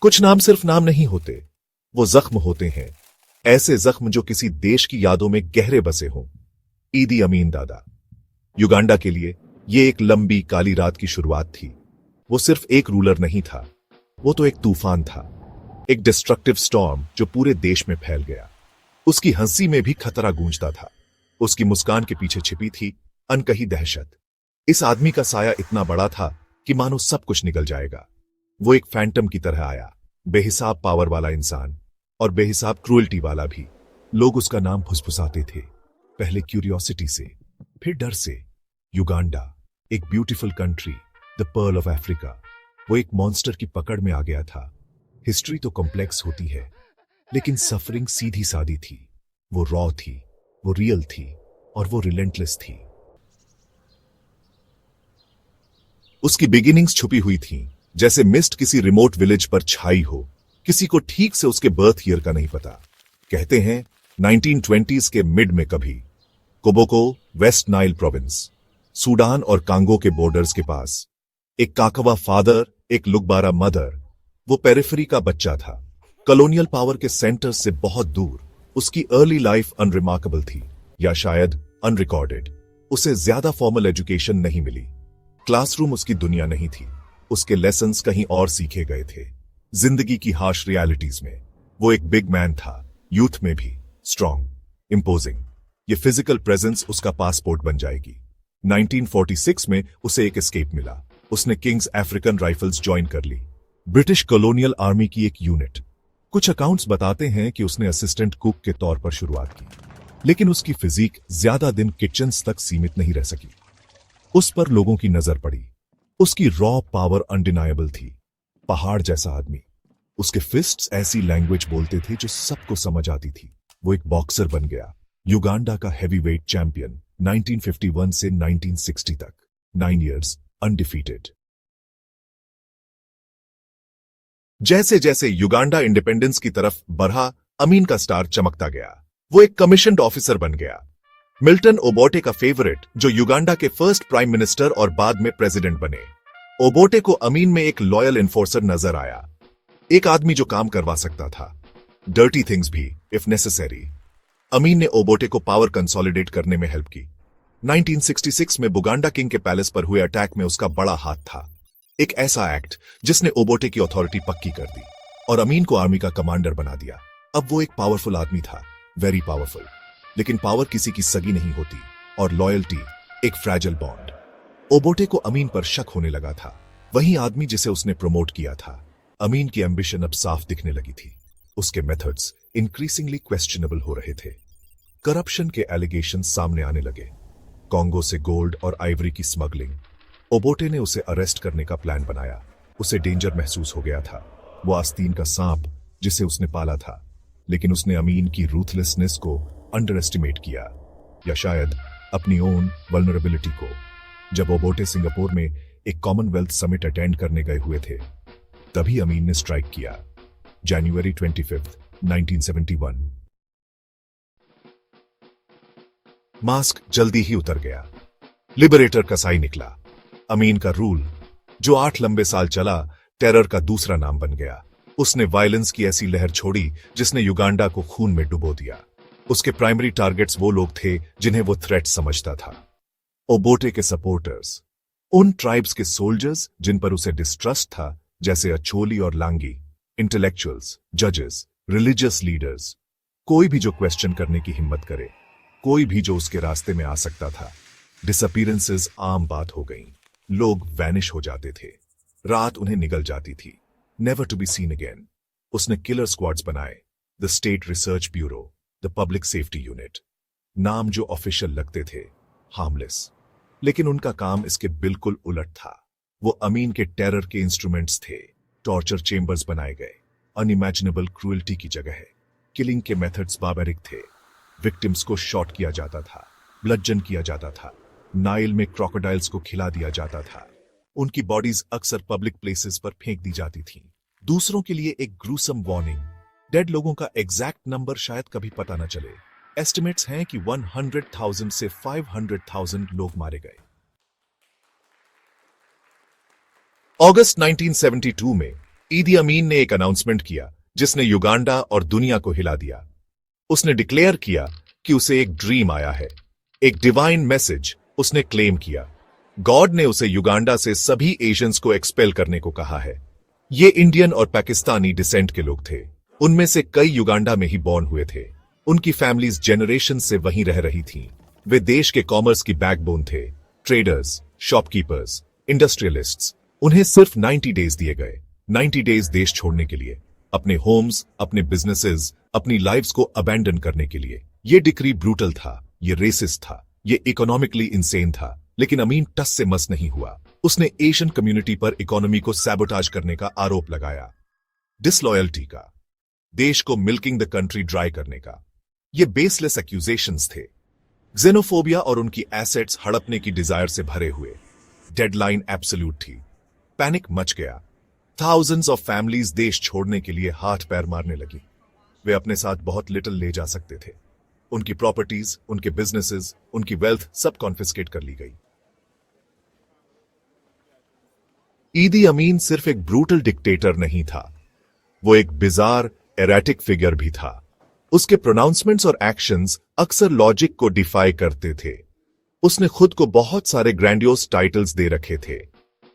कुछ नाम सिर्फ नाम नहीं होते, वो जख्म होते हैं, ऐसे जख्म जो किसी देश की यादों में गहरे बसे हों। ईदी अमीन दादा। युगांडा के लिए ये एक लंबी काली रात की शुरुआत थी। वो सिर्फ एक रूलर नहीं था, वो तो एक तूफान था, एक डिस्ट्रक्टिव स्टॉर्म जो पूरे देश में फैल गया। उसकी हंसी में भी खतरा गूंजता था, उसकी मुस्कान के पीछे छिपी थी अनकही दहशत। इस आदमी का साया इतना बड़ा था कि मानो सब कुछ निकल जाएगा। वो एक फैंटम की तरह आया, बेहिसाब पावर वाला इंसान और बेहिसाब क्रूएल्टी वाला भी। लोग उसका नाम फुसफुसाते थे, पहले क्यूरियोसिटी से, फिर डर से। युगांडा, एक beautiful country, the pearl of Africa, वो एक मॉन्स्टर की पकड़ में आ गया था। हिस्ट्री तो कॉम्प्लेक्स होती है, लेकिन सफरिंग सीधी सादी थी। वो रॉ थी, वो रियल थी, और वो रिलेंटलेस थी। उसकी बिगिनिंग्स छुपी हुई थीं, जैसे मिस्ट किसी रिमोट विलेज पर छाई हो। किसी को ठीक से उसके बर्थ ईयर का नहीं पता। कहते हैं 1920s के मिड में कभी कोबोको, वेस्ट नाइल प्रोविंस, सूडान और कांगो के बॉर्डर्स के पास, एक काकवा फादर, एक लुगबारा मदर। वो पेरिफेरी का बच्चा था, कॉलोनियल पावर के सेंटर से बहुत दूर। उसकी अर्ली लाइफ अनरिमार्केबल थी, या शायद अनरिकॉर्डेड। उसे ज्यादा फॉर्मल एजुकेशन नहीं मिली, क्लासरूम उसकी दुनिया नहीं थी। उसके लेसन्स कहीं और सीखे गए थे, जिंदगी की हार्श रियलिटीज में। वो एक बिग मैन था, यूथ में भी स्ट्रांग, इंपोजिंग। ये फिजिकल प्रेजेंस उसका पासपोर्ट बन जाएगी। 1946 में उसे एक एस्केप मिला। उसने किंग्स अफ्रीकन राइफल्स ज्वाइन कर ली, ब्रिटिश कॉलोनियल आर्मी की एक यूनिट। कुछ अकाउंट्स बताते हैं कि उसने असिस्टेंट कुक के तौर पर शुरुआत की, लेकिन उसकी फिजिक ज्यादा दिन किचन्स तक सीमित नहीं रह सकी। उस पर लोगों की नजर पड़ी। उसकी रॉ पावर अनडिनायबल थी, पहाड़ जैसा आदमी। उसके फिस्ट्स ऐसी लैंग्वेज बोलते थे जो सबको समझ आती थी। वो एक बॉक्सर बन गया, युगांडा का हैवीवेट चैंपियन 1951 से 1960 तक, 9 इयर्स अनडिफीटेड। जैसे जैसे युगांडा इंडिपेंडेंस की तरफ बढ़ा, अमीन का स्टार चमकता गया। वो एक कमीशन्ड ऑफिसर बन गया, मिल्टन ओबोटे का फेवरेट, जो युगांडा के फर्स्ट प्राइम मिनिस्टर और बाद में प्रेसिडेंट बने। ओबोटे को अमीन में एक लॉयल इन्फोर्सर नजर आया, एक आदमी जो काम करवा सकता था, डर्टी थिंग्स भी इफ नेसेसरी। अमीन ने ओबोटे को पावर कंसोलिडेट करने में हेल्प की। 1966 में बुगांडा किंग के पैलेस पर हुए अटैक में उसका बड़ा हाथ था, एक ऐसा एक्ट जिसने ओबोटे की अथॉरिटी पक्की कर दी और अमीन को आर्मी का कमांडर बना दिया। अब वो एक पावरफुल आदमी था, वेरी पावरफुल। लेकिन पावर किसी की सगी नहीं होती, और लॉयल्टी एक फ्रैजिल बॉन्ड। ओबोटे को अमीन पर शक होने लगा था, वही आदमी जिसे उसने प्रमोट किया था। अमीन की एम्बिशन अब साफ दिखने लगी थी। उसके मेथड्स इंक्रीजिंगली क्वेश्चनेबल हो रहे थे। करप्शन के एलिगेशन सामने आने लगे, कॉन्गो से गोल्ड और आइवरी की स्मगलिंग। ओबोटे ने उसे अरेस्ट करने का प्लान बनाया। उसे डेंजर महसूस हो गया था, वो आस्तीन का सांप जिसे उसने पाला था। लेकिन उसने अमीन की रूथलेसनेस को अंडर एस्टिमेट किया, या शायद अपनी ओन वल्नरेबिलिटी को। जब ओबोटे सिंगापुर में एक कॉमनवेल्थ समिट अटेंड करने गए हुए थे, तभी अमीन ने स्ट्राइक किया। जनवरी 25, 1971। मास्क जल्दी ही उतर गया, लिबरेटर का साई निकला। अमीन का रूल, जो 8 लंबे साल चला, टेरर का दूसरा नाम बन गया। उसने वायलेंस की ऐसी लहर छोड़ी जिसने युगांडा को खून में डुबो दिया। उसके प्राइमरी टारगेट्स वो लोग थे जिन्हें वो थ्रेट समझता था। ओबोटे के सपोर्टर्स, उन ट्राइब्स के सोल्जर्स जिन पर उसे डिस्ट्रस्ट था, जैसे अचोली और लांगी, इंटेलेक्चुअल्स, जजेस, रिलीजियस लीडर्स। कोई भी जो क्वेश्चन करने की हिम्मत करे, कोई भी जो उसके रास्ते में आ सकता था। डिसअपीयरेंसेस आम बात हो गईं। लोग वैनिश हो जाते थे, रात उन्हें निगल जाती थी, never to be seen again. उसने किलर स्क्वाड्स बनाए, the state research bureau, the public safety unit. नाम जो ऑफिशियल लगते थे, हार्मलेस, लेकिन उनका काम इसके बिल्कुल उलट था। वो अमीन के टेरर के इंस्ट्रूमेंट्स थे। टॉर्चर चेंबर्स बनाए गए, अनइमेजिनेबल क्रूएल्टी की जगह है। किलिंग के मेथड्स बार्बरिक थे। विक्टिम्स को शॉट किया जाता था, ब्लडजन किया जाता था, नाइल में क्रोकोडाइल्स को खिला दिया जाता था। उनकी बॉडीज अक्सर पब्लिक प्लेसेस पर फेंक दी जाती थीं। दूसरों के लिए एक ग्रूसम वार्निंग। डेड लोगों का एग्जैक्ट नंबर शायद कभी पता न चले। एस्टिमेट्स हैं कि 100,000 से 500,000 लोग मारे गए। अगस्त 1972 में ईदी अमीन ने एक अनाउंसमेंट किया जिसने युगांडा और दुनिया को हिला दिया। उसने डिक्लेयर किया कि उसे एक ड्रीम आया है, एक डिवाइन मैसेज। उसने क्लेम किया गॉड ने उसे युगांडा से सभी एशियंस को एक्सपेल करने को कहा है। ये इंडियन और पाकिस्तानी डिसेंट के लोग थे। उनमें से कई युगांडा में ही बॉर्न हुए थे। उनकी फैमिलीज जनरेशन से वहीं रह रही थीं। वे देश के कॉमर्स की बैकबोन थे। Traders, shopkeepers, industrialists. उन्हें सिर्फ 90 डेज दिए गए। 90 डेज देश छोड़ने के लिए, अपने होम्स, अपने बिजनेसेस, अपनी लाइव्स को अबैंडन करने के लिए। ये डिक्री ब्रूटल था, ये रेसिस्ट था, ये इकोनॉमिकली इंसेन था। लेकिन अमीन टस से मस नहीं हुआ। उसने एशियन कम्युनिटी पर इकोनॉमी को सैबोटाज करने का आरोप लगाया, डिसलॉयल्टी का, देश को मिल्किंग द कंट्री ड्राई करने का। ये बेसलेस एक्यूजेशंस थे। जेनोफोबिया और उनकी एसेट्स हड़पने की डिजायर से भरे हुए। डेडलाइन एब्सोल्यूट थी। पैनिक मच गया। थाउजेंड्स ऑफ फैमिलीज देश छोड़ने के लिए हाथ पैर मारने लगी। वे अपने साथ बहुत लिटिल ले जा सकते थे। उनकी प्रॉपर्टीज, उनके बिजनेसेस, उनकी वेल्थ सब कॉन्फिस्केट कर ली गई। ईदी अमीन सिर्फ एक ब्रूटल डिक्टेटर नहीं था, वो एक बिजार एरेटिक फिगर भी था। उसके प्रोनाउंसमेंट्स और एक्शंस अक्सर लॉजिक को डिफाई करते थे। उसने खुद को बहुत सारे ग्रैंडियोस टाइटल्स दे रखे थे।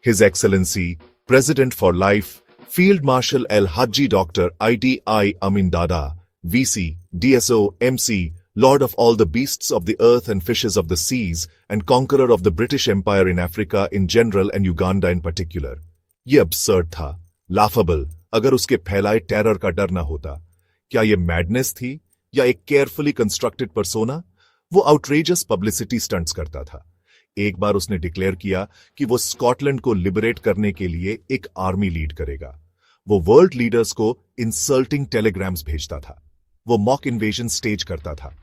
His excellency, president for life, field marshal L Haji doctor ITI अमीन दादा, VC, DSO, MC, Lord of all the beasts of the earth and fishes of the seas, and conqueror of the British Empire in Africa in general and Uganda in particular. ये absurd था, laughable, अगर उसके फैलाए terror का डर ना होता। क्या ये मैडनेस थी या एक केयरफुली कंस्ट्रक्टेड पर्सोना? वो आउटरेजस पब्लिसिटी स्टंट्स करता था। एक बार उसने डिक्लेयर किया कि वो स्कॉटलैंड को लिबरेट करने के लिए एक आर्मी लीड करेगा। वो वर्ल्ड लीडर्स को इंसल्टिंग टेलीग्राम्स भेजता था। वो मॉक इन्वेजन स्टेज करता था।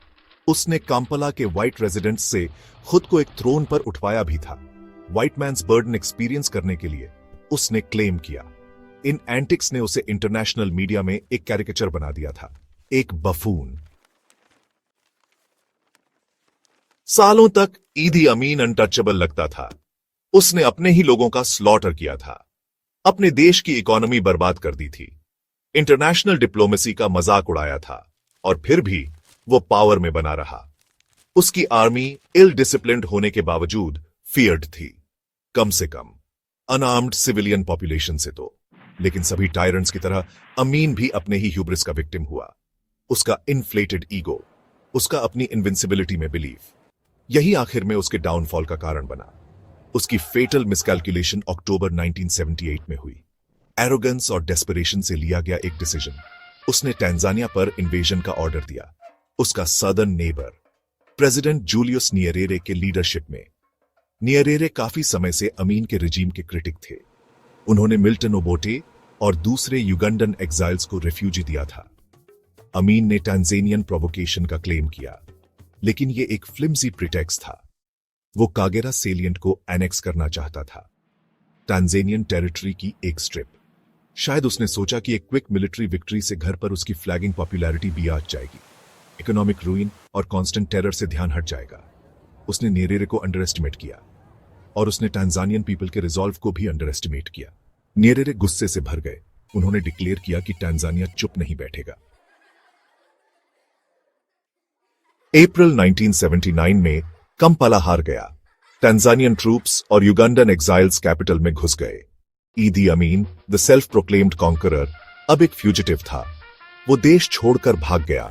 उसने काम्पला के व्हाइट रेजिडेंट्स से खुद को एक थ्रोन पर उठवाया भी था। व्हाइट मैन्स बर्डन एक्सपीरियंस करने के लिए उसने क्लेम किया। इन एंटिक्स ने उसे इंटरनेशनल मीडिया में एक कैरिकेचर बना दिया था, एक बफून। सालों तक ईदी अमीन अनटचेबल लगता था। उसने अपने ही लोगों का स्लॉटर किया था, अपने देश की इकोनॉमी बर्बाद कर दी थी, इंटरनेशनल डिप्लोमेसी का मजाक उड़ाया था, और फिर भी वो पावर में बना रहा। उसकी आर्मी इल डिसिप्लिन्ड होने के बावजूद फियर्ड थी, कम से कम अनआर्म्ड सिविलियन पॉपुलेशन से तो। लेकिन सभी टायरेंट्स की तरह अमीन भी अपने ही ह्यूब्रिस का विक्टिम हुआ। उसका इन्फ्लेटेड ईगो, उसका अपनी इनविंसिबिलिटी में बिलीफ, यही आखिर में उसके डाउनफॉल का कारण बना। उसकी फेटल मिसकैलकुलेशन अक्टूबर 1978 में हुई। एरोगेंस और डेस्परेशन से लिया गया एक डिसीजन। उसने टैंजानिया पर इन्वेजन का ऑर्डर दिया। उसका सदर्न नेबर प्रेसिडेंट जूलियस नियरेरे के लीडरशिप में। नियरेरे काफी समय से अमीन के रिजीम के क्रिटिक थे। उन्होंने मिल्टन ओबोटे और दूसरे युगांडन एग्जाइल्स को रेफ्यूजी दिया था। अमीन ने टैंजानियन प्रोवोकेशन का क्लेम किया, लेकिन यह एक फ्लिम्सी प्रिटेक्स्ट था। वो कागेरा सेलिएंट को एनेक्स करना चाहता था, टैंजानियन टेरिटरी की एक स्ट्रिप। शायद उसने सोचा कि एक क्विक मिलिट्री विक्ट्री से घर पर उसकी फ्लैगिंग पॉपुलैरिटी भी आ जाएगी, इकोनॉमिक रूइन और कांस्टेंट टेरर से ध्यान हट जाएगा। उसने नियरेरे को अंडर एस्टिमेट किया, और उसने टैंजानियन पीपल के रिजॉल्व को भी अंडर एस्टिमेट किया। नियरेरे गुस्से से भर गए। उन्होंने डिक्लेयर किया कि टैंजानिया चुप नहीं बैठेगा। अप्रैल 1979 में कंपाला हार गया। टैंजानियन ट्रूप्स और युगांडन एग्जाइल्स कैपिटल में घुस गए। ईदी अमीन, द सेल्फ प्रोक्लेम्ड कॉन्करर, अब एक फ्यूजिटिव था। वो देश छोड़कर भाग गया।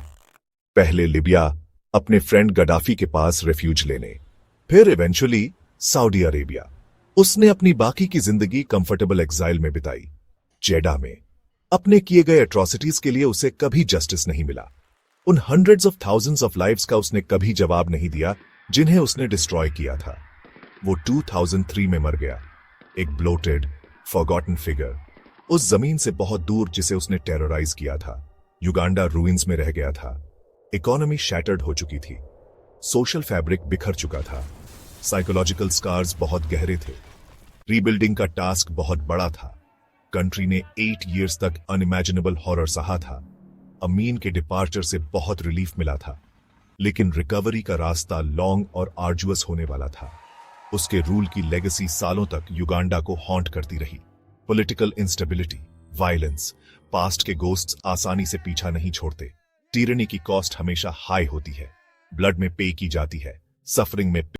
पहले लिबिया, अपने फ्रेंड गडाफी के पास रेफ्यूज लेने, फिर इवेंचुअली सऊदी अरेबिया। उसने अपनी बाकी की जिंदगी कंफर्टेबल एग्जाइल में बिताई, जेडा में। अपने किए गए एट्रॉसिटीज के लिए उसे कभी जस्टिस नहीं मिला। उन hundreds of thousands of lives का उसने कभी जवाब नहीं दिया जिन्हें उसने डिस्ट्रॉय किया था। वो 2003 में मर गया, एक ब्लोटेड, फॉरगॉटन फिगर, उस जमीन से बहुत दूर जिसे उसने टेरराइज किया था। युगांडा रूइंस में रह गया था। इकोनॉमी शैटर्ड हो चुकी थी। सोशल फैब्रिक बिखर चुका था। साइकोलॉजिकल स्कार्स बहुत गहरे थे। रीबिल्डिंग का टास्क बहुत बड़ा था। कंट्री ने 8 इयर्स तक अनइमेजिनेबल हॉरर सहा था। अमीन के डिपार्चर से बहुत रिलीफ मिला था, लेकिन रिकवरी का रास्ता लॉन्ग और आर्जुअस होने वाला था। उसके रूल की लेगेसी सालों तक युगांडा को हॉन्ट करती रही। पॉलिटिकल इंस्टेबिलिटी, वायलेंस, पास्ट के गोस्ट्स आसानी से पीछा नहीं छोड़ते। टीरनी की कॉस्ट हमेशा हाई होती है, ब्लड में पे की जाती है, सफरिंग में